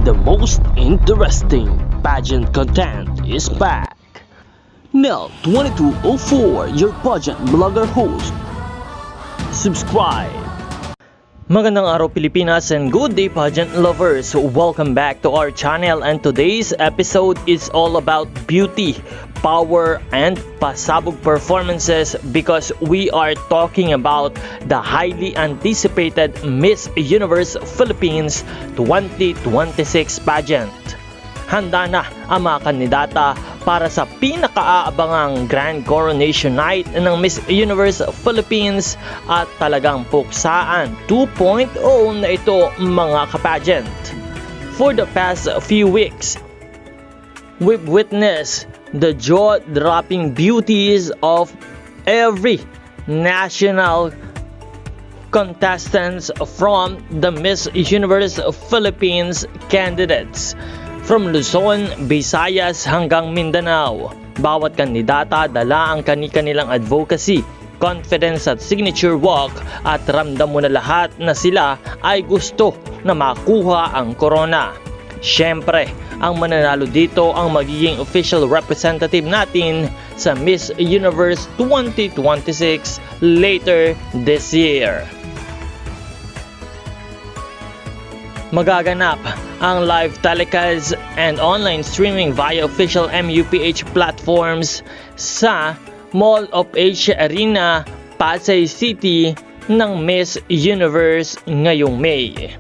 The most interesting pageant content is back. Nel 2204, your pageant blogger host. Subscribe. Magandang araw Pilipinas and good day pageant lovers. Welcome back to our channel, and today's episode is all about beauty, power, and pasabog performances because we are talking about the highly anticipated Miss Universe Philippines 2026 pageant. Handa na ang mga kandidata para sa pinakaabangang Grand Coronation Night ng Miss Universe Philippines at talagang puksaan 2.0 na ito mga kapageant. For the past few weeks, we've witnessed the jaw-dropping beauties of every national contestants from the Miss Universe Philippines candidates. From Luzon, Visayas hanggang Mindanao, bawat kandidata dala ang kani-kanilang advocacy, confidence at signature walk, at ramdam mo na lahat na sila ay gusto na makuha ang corona. Siyempre, ang mananalo dito ang magiging official representative natin sa Miss Universe 2026 later this year. Magaganap ang live telecast and online streaming via official MUPH platforms sa Mall of Asia Arena, Pasay City ng Miss Universe ngayong May.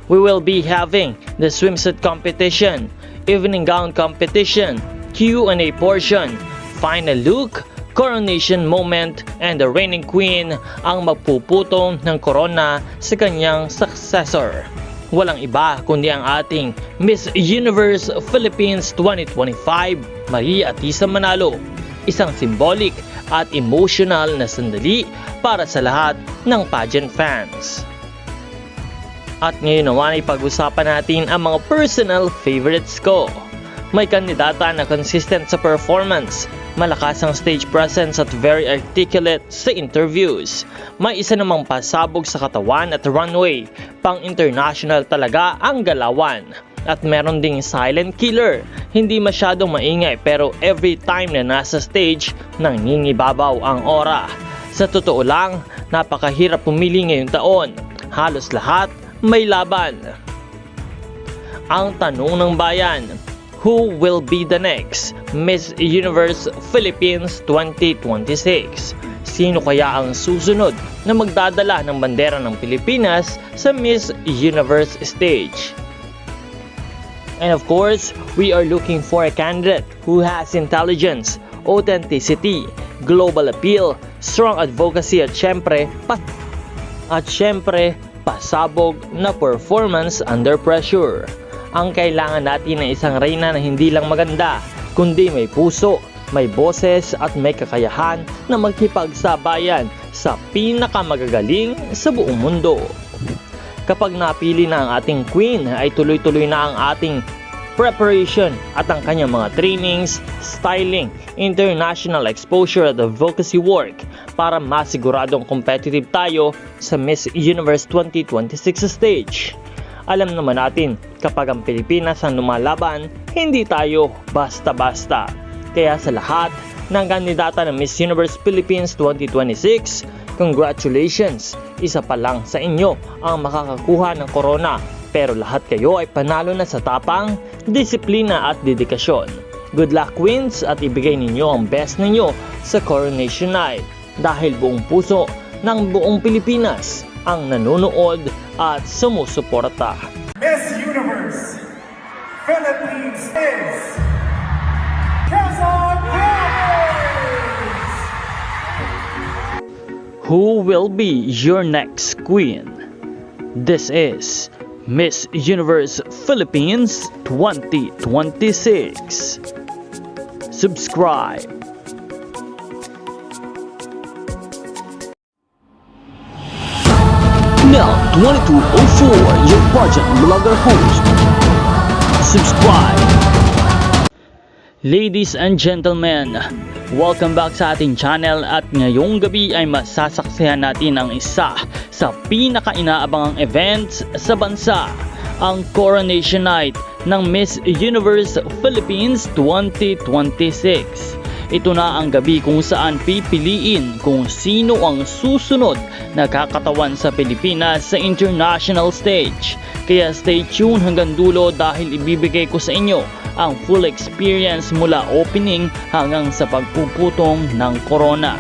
We will be having the swimsuit competition, evening gown competition, Q&A portion, final look, coronation moment, and the reigning queen ang magpuputong ng corona sa kanyang successor. Walang iba kundi ang ating Miss Universe Philippines 2025, Maria Atisa Manalo. Isang symbolic at emotional na sandali para sa lahat ng pageant fans. At ngayon naman ay pag-usapan natin ang mga personal favorites ko. May kandidata na consistent sa performance, malakas ang stage presence at very articulate sa interviews. May isa namang pasabog sa katawan at runway, pang international talaga ang galawan. At meron ding silent killer, hindi masyadong maingay pero every time na nasa stage, nangingibabaw ang aura. Sa totoo lang, napakahirap pumili ngayong taon, halos lahat may laban. Ang tanong ng bayan, who will be the next Miss Universe Philippines 2026? Sino kaya ang susunod na magdadala ng bandera ng Pilipinas sa Miss Universe stage? And of course, we are looking for a candidate who has intelligence, authenticity, global appeal, strong advocacy at syempre pasabog na performance under pressure. Ang kailangan natin ay isang reyna na hindi lang maganda, kundi may puso, may boses at may kakayahan na magkipagsabayan sa pinakamagagaling sa buong mundo. Kapag napili na ang ating queen, ay tuloy-tuloy na ang ating preparation at ang kanyang mga trainings, styling, international exposure at advocacy work para masiguradong competitive tayo sa Miss Universe 2026 stage. Alam naman natin, kapag ang Pilipinas ang lumalaban, hindi tayo basta-basta. Kaya sa lahat ng kandidata ng Miss Universe Philippines 2026, congratulations! Isa pa lang sa inyo ang makakakuha ng corona. Pero lahat kayo ay panalo na sa tapang, disiplina at dedikasyon. Good luck queens at ibigay ninyo ang best ninyo sa Coronation Night. Dahil buong puso ng buong Pilipinas ang nanonood at sumusuporta. Miss Universe Philippines is Quezon Province! Who will be your next queen? This is Miss Universe Philippines 2026. Subscribe. Nel 2204, your pageant blogger host. Subscribe. Ladies and gentlemen, welcome back sa ating channel at ngayong gabi ay masasaksihan natin ang isa sa pinaka-inaabangang events sa bansa, ang coronation night ng Miss Universe Philippines 2026. Ito na ang gabi kung saan pipiliin kung sino ang susunod na kakatawan sa Pilipinas sa international stage. Kaya stay tuned hanggang dulo dahil ibibigay ko sa inyo ang full experience mula opening hanggang sa pagpuputong ng corona.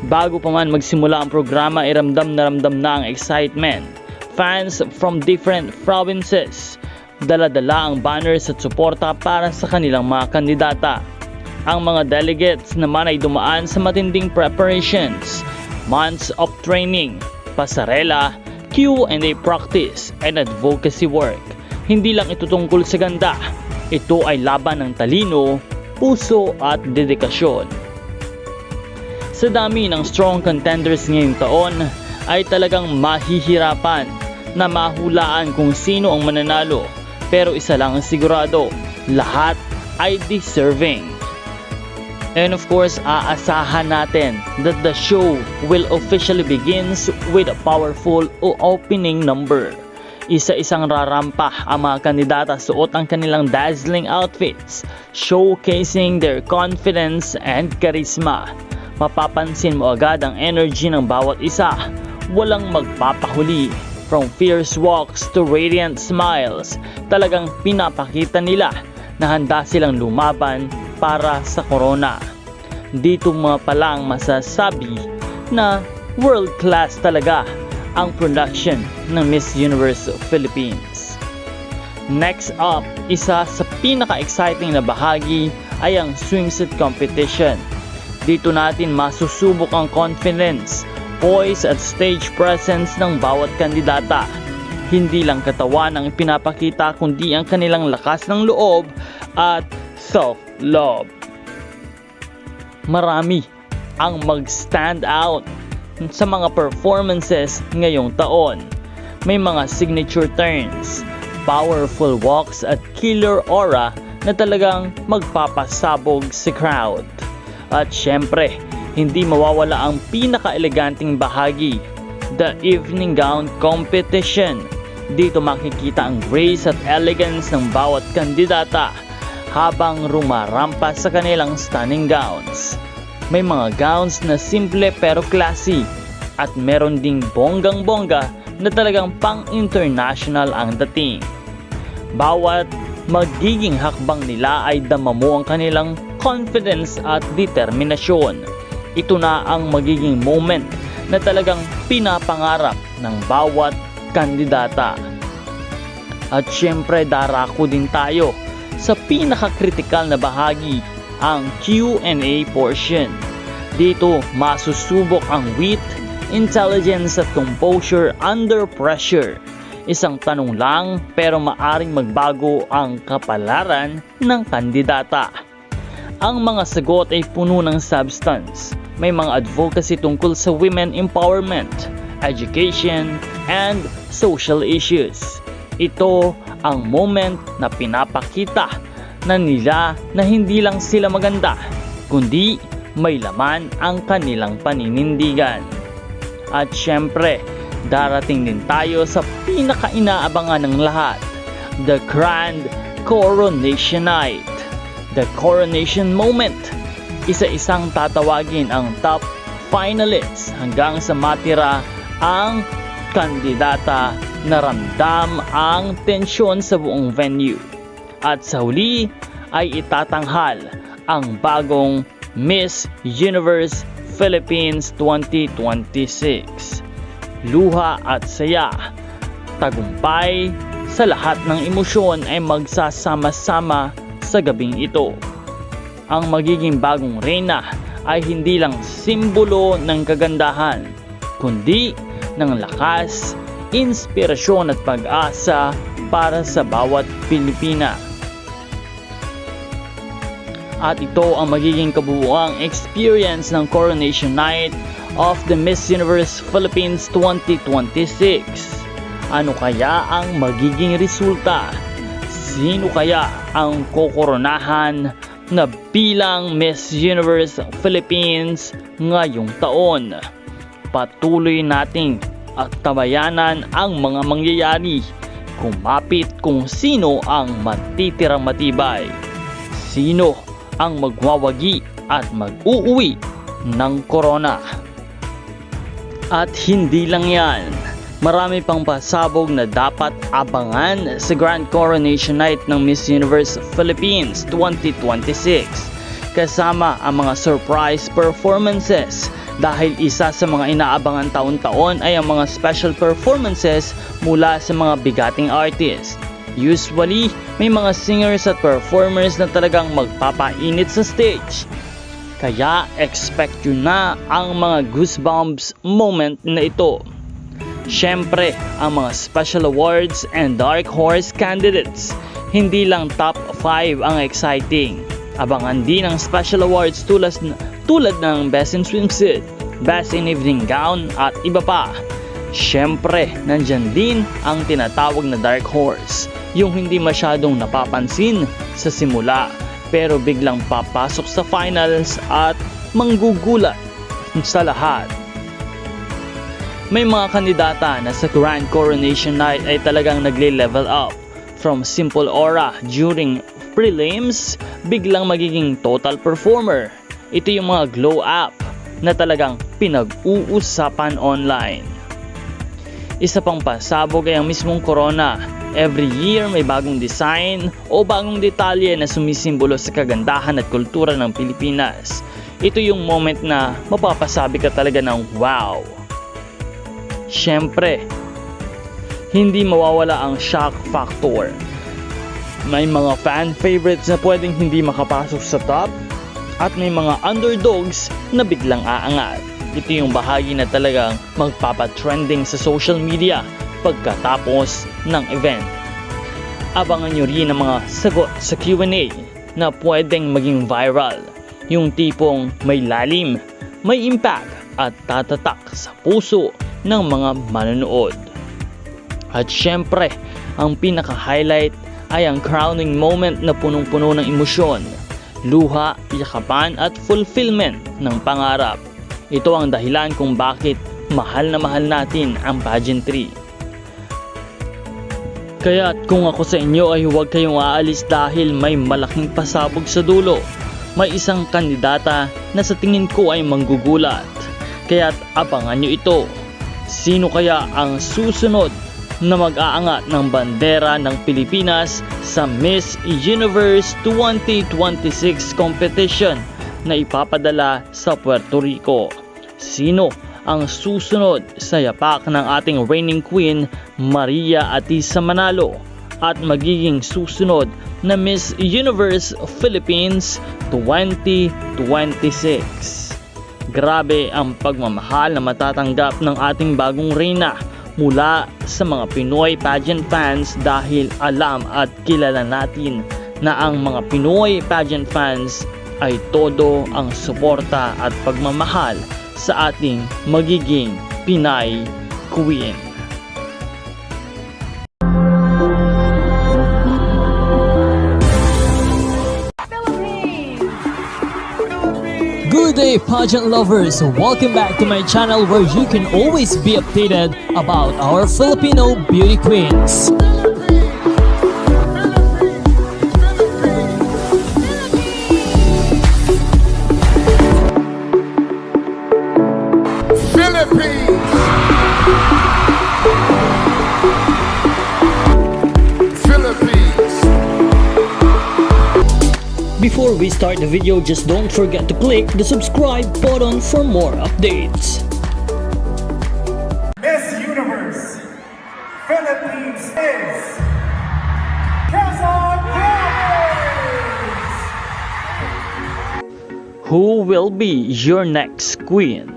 Bago pa man magsimula ang programa ay ramdam na ang excitement. Fans from different provinces dala-dala ang banners at suporta para sa kanilang mga kandidata. Ang mga delegates naman ay dumaan sa matinding preparations, months of training, pasarela, Q&A practice, and advocacy work. Hindi lang ito tungkol sa ganda, ito ay laban ng talino, puso at dedikasyon. Sa dami ng strong contenders ngayong taon ay talagang mahihirapan na mahulaan kung sino ang mananalo. Pero isa lang ang sigurado, lahat ay deserving. And of course, aasahan natin that the show will officially begins with a powerful opening number. Isa-isang rarampa ang mga kandidata, suot ang kanilang dazzling outfits, showcasing their confidence and charisma. Mapapansin mo agad ang energy ng bawat isa, walang magpapahuli. From fierce walks to radiant smiles, talagang pinapakita nila na handa silang lumaban para sa corona. Dito mga palang masasabi na world class talaga ang production ng Miss Universe Philippines. Next up, isa sa pinaka-exciting na bahagi ay ang swimsuit competition. Dito natin masusubok ang confidence, poise at stage presence ng bawat kandidata. Hindi lang katawan ang ipinapakita kundi ang kanilang lakas ng loob at self-love. Marami ang mag-stand out sa mga performances ngayong taon. May mga signature turns, powerful walks at killer aura na talagang magpapasabog sa crowd. At syempre, hindi mawawala ang pinaka-eleganting bahagi, the evening gown competition. Dito makikita ang grace at elegance ng bawat kandidata habang rumarampa sa kanilang stunning gowns. May mga gowns na simple pero classy at meron ding bonggang-bongga na talagang pang-international ang dating. Bawat magiging hakbang nila ay dama mo ang kanilang confidence at determinasyon. Ito na ang magiging moment na talagang pinapangarap ng bawat kandidata. At syempre darako din tayo sa pinaka-critical na bahagi, ang Q&A portion. Dito masusubok ang wit, intelligence at composure under pressure. Isang tanong lang pero maaring magbago ang kapalaran ng kandidata. Ang mga sagot ay puno ng substance. May mga advocacy tungkol sa women empowerment, education, and social issues. Ito ang moment na pinapakita na nila na hindi lang sila maganda, kundi may laman ang kanilang paninindigan. At syempre, darating din tayo sa pinaka-inaabangan ng lahat, the Grand Coronation Night. The coronation moment. Isa-isang tatawagin ang top finalists hanggang sa matira ang kandidata na ramdam ang tensyon sa buong venue. At sa huli ay itatanghal ang bagong Miss Universe Philippines 2026. Luha at saya, tagumpay sa lahat ng emosyon ay magsasama-sama sa gabing ito. Ang magiging bagong reyna ay hindi lang simbolo ng kagandahan, kundi ng lakas, inspirasyon at pag-asa para sa bawat Pilipina. At ito ang magiging kabuuang experience ng Coronation Night of the Miss Universe Philippines 2026. Ano kaya ang magiging resulta? Sino kaya ang kokoronahan na bilang Miss Universe Philippines ngayong taon? Patuloy nating at tabayanan ang mga mangyayari. kumapit kung sino ang matitirang matibay, sino ang magwawagi at mag-uuwi ng corona. At hindi lang yan, marami pang pasabog na dapat abangan sa Grand Coronation Night ng Miss Universe Philippines 2026. Kasama ang mga surprise performances dahil isa sa mga inaabangan taon-taon ay ang mga special performances mula sa mga bigating artist. Usually, may mga singers at performers na talagang magpapainit sa stage. Kaya expect nyo na ang mga goosebumps moment na ito. Siyempre, ang mga special awards and dark horse candidates. Hindi lang top 5 ang exciting. Abangan din ang special awards tulad ng Best in Swimsuit, Best in Evening Gown at iba pa. Siyempre, nandyan din ang tinatawag na dark horse, yung hindi masyadong napapansin sa simula pero biglang papasok sa finals at manggugulat sa lahat. May mga kandidata na sa Grand Coronation Night ay talagang nagle-level up. From simple aura during prelims, biglang magiging total performer. Ito yung mga glow up na talagang pinag-uusapan online. Isa pang pasabog ay ang mismong corona. Every year may bagong design o bagong detalye na sumisimbolo sa kagandahan at kultura ng Pilipinas. Ito yung moment na mapapasabi ka talaga ng wow. Siyempre, hindi mawawala ang shock factor. May mga fan favorites na pwedeng hindi makapasok sa top at may mga underdogs na biglang aangat. Ito yung bahagi na talagang magpapatrending sa social media pagkatapos ng event. Abangan nyo rin ang mga sagot sa Q&A na pwedeng maging viral. Yung tipong may lalim, may impact at tatatak sa puso ng mga manonood. At syempre, ang pinaka-highlight ay ang crowning moment na punong-puno ng emosyon, luha, yakapan at fulfillment ng pangarap. Ito ang dahilan kung bakit mahal na mahal natin ang pageantry. Kaya't kung ako sa inyo ay huwag kayong aalis dahil may malaking pasabog sa dulo. May isang kandidata na sa tingin ko ay manggugulat. Kaya't abangan nyo ito. Sino kaya ang susunod na mag-aangat ng bandera ng Pilipinas sa Miss Universe 2026 competition na ipapadala sa Puerto Rico? Sino ang susunod sa yapak ng ating reigning queen Maria Atisa Manalo at magiging susunod na Miss Universe Philippines 2026? Grabe ang pagmamahal na matatanggap ng ating bagong reyna mula sa mga Pinoy pageant fans dahil alam at kilala natin na ang mga Pinoy pageant fans ay todo ang suporta at pagmamahal sa ating magiging Pinay Queen. Good day, pageant lovers! Welcome back to my channel where you can always be updated about our Filipino beauty queens. Before we start the video, just don't forget to click the subscribe button for more updates. Miss Universe Philippines is Quezon Province! Who will be your next queen?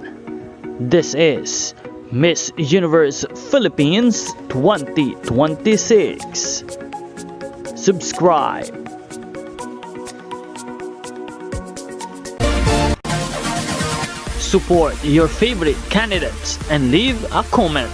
This is Miss Universe Philippines 2026. Subscribe. Support your favorite candidates and leave a comment.